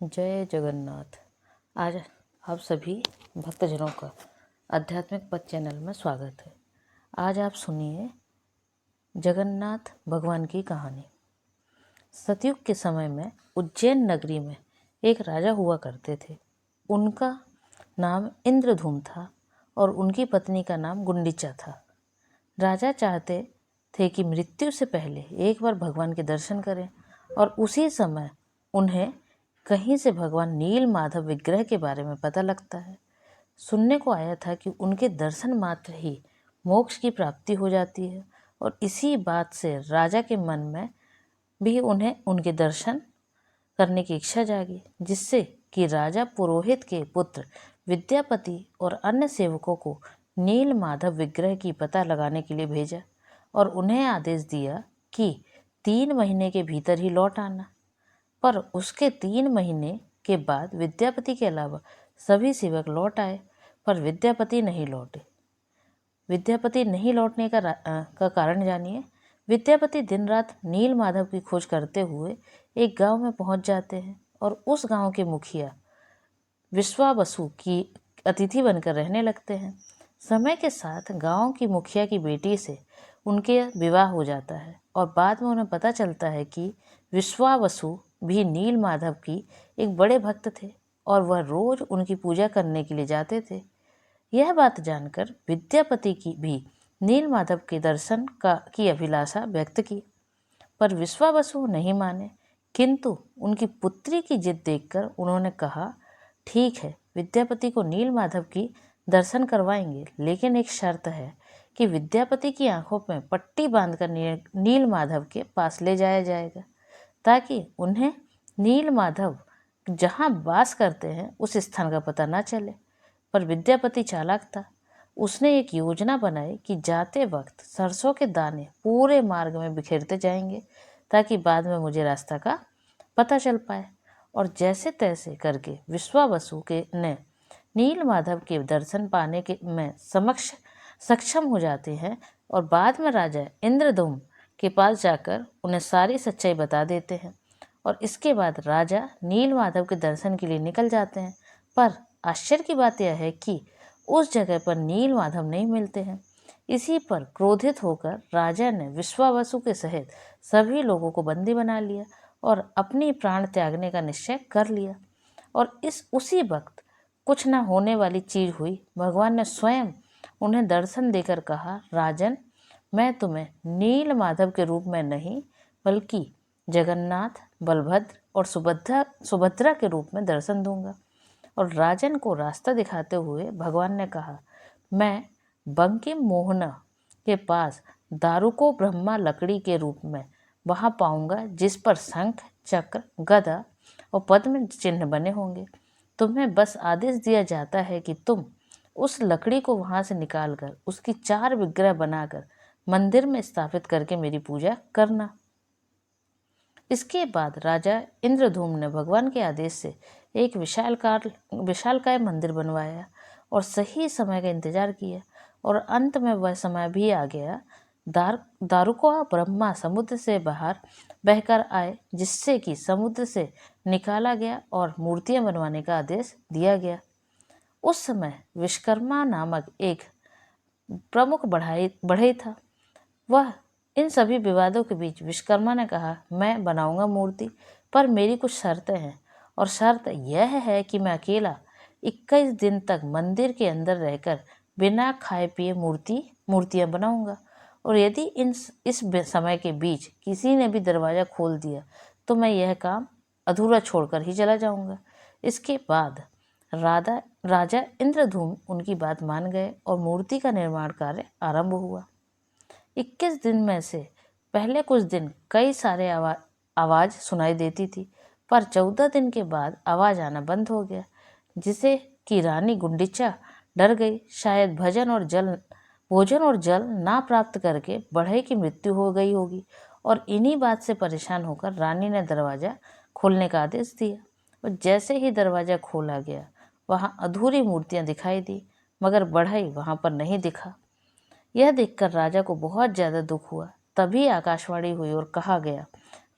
जय जगन्नाथ। आज आप सभी भक्तजनों का आध्यात्मिक पथ चैनल में स्वागत है। आज आप सुनिए जगन्नाथ भगवान की कहानी। सतयुग के समय में उज्जैन नगरी में एक राजा हुआ करते थे। उनका नाम इंद्रधूम था और उनकी पत्नी का नाम गुंडीचा था। राजा चाहते थे कि मृत्यु से पहले एक बार भगवान के दर्शन करें और उसी समय उन्हें कहीं से भगवान नील माधव विग्रह के बारे में पता लगता है। सुनने को आया था कि उनके दर्शन मात्र ही मोक्ष की प्राप्ति हो जाती है और इसी बात से राजा के मन में भी उन्हें उनके दर्शन करने की इच्छा जागी, जिससे कि राजा पुरोहित के पुत्र विद्यापति और अन्य सेवकों को नील माधव विग्रह की पता लगाने के लिए भेजा और उन्हें आदेश दिया कि 3 महीने के भीतर ही लौट आना। पर उसके 3 महीने के बाद विद्यापति के अलावा सभी सेवक लौट आए, पर विद्यापति नहीं लौटे। विद्यापति नहीं लौटने का कारण जानिए। विद्यापति दिन रात नील माधव की खोज करते हुए एक गांव में पहुंच जाते हैं और उस गांव के मुखिया विश्वावसु की अतिथि बनकर रहने लगते हैं। समय के साथ गांव की मुखिया की बेटी से उनके विवाह हो जाता है और बाद में उन्हें पता चलता है कि विश्वावसु भी नील माधव की एक बड़े भक्त थे और वह रोज उनकी पूजा करने के लिए जाते थे। यह बात जानकर विद्यापति की भी नील माधव के दर्शन की अभिलाषा व्यक्त की, पर विश्वावसु नहीं माने। किंतु उनकी पुत्री की जिद देखकर उन्होंने कहा, ठीक है, विद्यापति को नील माधव की दर्शन करवाएंगे, लेकिन एक शर्त है कि विद्यापति की आंखों में पट्टी बांधकर नील माधव के पास ले जाया जाएगा, ताकि उन्हें नील माधव जहाँ वास करते हैं उस स्थान का पता न चले। पर विद्यापति चालाक था। उसने एक योजना बनाई कि जाते वक्त सरसों के दाने पूरे मार्ग में बिखेरते जाएंगे, ताकि बाद में मुझे रास्ता का पता चल पाए। और जैसे तैसे करके विश्वावसु के ने नील माधव के दर्शन पाने के में सक्षम हो जाते हैं और बाद में राजा इंद्रदुम्न के पास जाकर उन्हें सारी सच्चाई बता देते हैं। और इसके बाद राजा नील माधव के दर्शन के लिए निकल जाते हैं। पर आश्चर्य की बात यह है कि उस जगह पर नील माधव नहीं मिलते हैं। इसी पर क्रोधित होकर राजा ने विश्वावसु के सहित सभी लोगों को बंदी बना लिया और अपनी प्राण त्यागने का निश्चय कर लिया। और उसी वक्त कुछ न होने वाली चीज हुई। भगवान ने स्वयं उन्हें दर्शन देकर कहा, राजन, मैं तुम्हें नील माधव के रूप में नहीं बल्कि जगन्नाथ, बलभद्र और सुभद्रा के रूप में दर्शन दूंगा। और राजन को रास्ता दिखाते हुए भगवान ने कहा, मैं बंकिम मोहना के पास दारुको ब्रह्मा लकड़ी के रूप में वहां पाऊंगा, जिस पर शंख, चक्र, गदा और पद्म चिन्ह बने होंगे। तुम्हें बस आदेश दिया जाता है कि तुम उस लकड़ी को वहां से निकालकर उसकी 4 विग्रह बनाकर मंदिर में स्थापित करके मेरी पूजा करना। इसके बाद राजा इंद्रधूम ने भगवान के आदेश से एक विशालकाय मंदिर बनवाया और सही समय का इंतजार किया। और अंत में वह समय भी आ गया। दारुका ब्रह्मा समुद्र से बाहर बहकर आए, जिससे कि समुद्र से निकाला गया और मूर्तियां बनवाने का आदेश दिया गया। उस समय विश्वकर्मा नामक एक प्रमुख बढ़ई था। वह इन सभी विवादों के बीच विश्वकर्मा ने कहा, मैं बनाऊंगा मूर्ति, पर मेरी कुछ शर्तें हैं। और शर्त यह है कि मैं अकेला 21 दिन तक मंदिर के अंदर रहकर बिना खाए पिए मूर्तियां बनाऊंगा। और यदि इस समय के बीच किसी ने भी दरवाज़ा खोल दिया तो मैं यह काम अधूरा छोड़कर ही चला जाऊंगा। इसके बाद राजा इंद्रधूम उनकी बात मान गए और मूर्ति का निर्माण कार्य आरंभ हुआ। 21 दिन में से पहले कुछ दिन कई सारे आवाज़ सुनाई देती थी, पर 14 दिन के बाद आवाज़ आना बंद हो गया, जिसे कि रानी गुंडीचा डर गई। शायद भोजन और जल ना प्राप्त करके बढ़ई की मृत्यु हो गई होगी। और इन्हीं बात से परेशान होकर रानी ने दरवाज़ा खोलने का आदेश दिया। और जैसे ही दरवाज़ा खोला गया, वहाँ अधूरी मूर्तियाँ दिखाई दी, मगर बढ़ई वहाँ पर नहीं दिखा। यह देखकर राजा को बहुत ज़्यादा दुख हुआ। तभी आकाशवाणी हुई और कहा गया,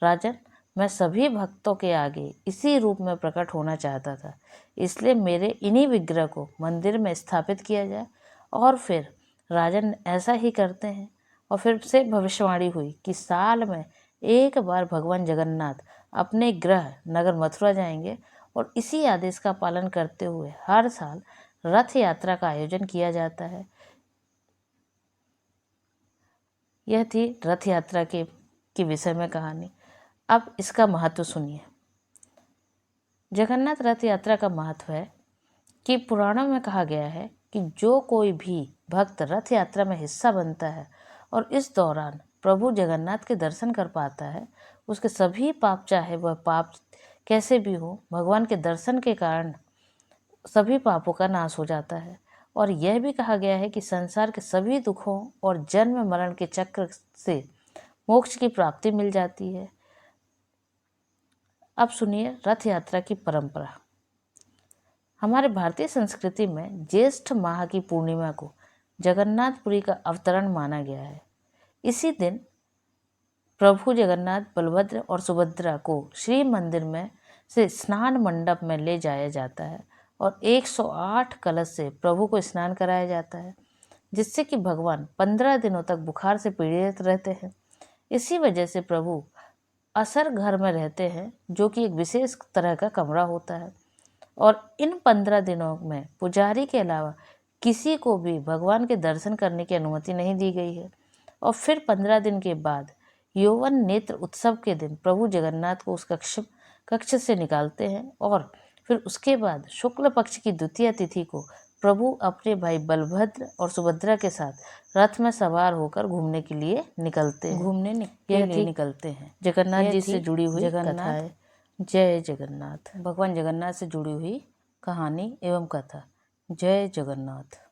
राजन, मैं सभी भक्तों के आगे इसी रूप में प्रकट होना चाहता था, इसलिए मेरे इन्हीं विग्रह को मंदिर में स्थापित किया जाए। और फिर राजन ऐसा ही करते हैं। और फिर से भविष्यवाणी हुई कि साल में एक बार भगवान जगन्नाथ अपने गृह नगर मथुरा जाएंगे और इसी आदेश का पालन करते हुए हर साल रथ यात्रा का आयोजन किया जाता है। यह थी रथ यात्रा के विषय में कहानी। अब इसका महत्व सुनिए। जगन्नाथ रथ यात्रा का महत्व है कि पुराणों में कहा गया है कि जो कोई भी भक्त रथ यात्रा में हिस्सा बनता है और इस दौरान प्रभु जगन्नाथ के दर्शन कर पाता है, उसके सभी पाप, चाहे वह पाप कैसे भी हो, भगवान के दर्शन के कारण सभी पापों का नाश हो जाता है। और यह भी कहा गया है कि संसार के सभी दुखों और जन्म मरण के चक्र से मोक्ष की प्राप्ति मिल जाती है। अब सुनिए रथ यात्रा की परंपरा। हमारे भारतीय संस्कृति में ज्येष्ठ माह की पूर्णिमा को जगन्नाथपुरी का अवतरण माना गया है। इसी दिन प्रभु जगन्नाथ, बलभद्र और सुभद्रा को श्री मंदिर में से स्नान मंडप में ले जाया जाता है और 108 कलश से प्रभु को स्नान कराया जाता है, जिससे कि भगवान 15 दिनों तक बुखार से पीड़ित रहते हैं। इसी वजह से प्रभु असर घर में रहते हैं, जो कि एक विशेष तरह का कमरा होता है। और इन 15 दिनों में पुजारी के अलावा किसी को भी भगवान के दर्शन करने की अनुमति नहीं दी गई है। और फिर 15 दिन के बाद यौवन नेत्र उत्सव के दिन प्रभु जगन्नाथ को उस कक्ष से निकालते हैं और फिर उसके बाद शुक्ल पक्ष की द्वितीय तिथि को प्रभु अपने भाई बलभद्र और सुभद्रा के साथ रथ में सवार होकर घूमने के लिए निकलते हैं। जगन्नाथ जी से जुड़ी हुई कथाएं। जय जगन्नाथ। भगवान जगन्नाथ से जुड़ी हुई कहानी एवं कथा। जय जगन्नाथ।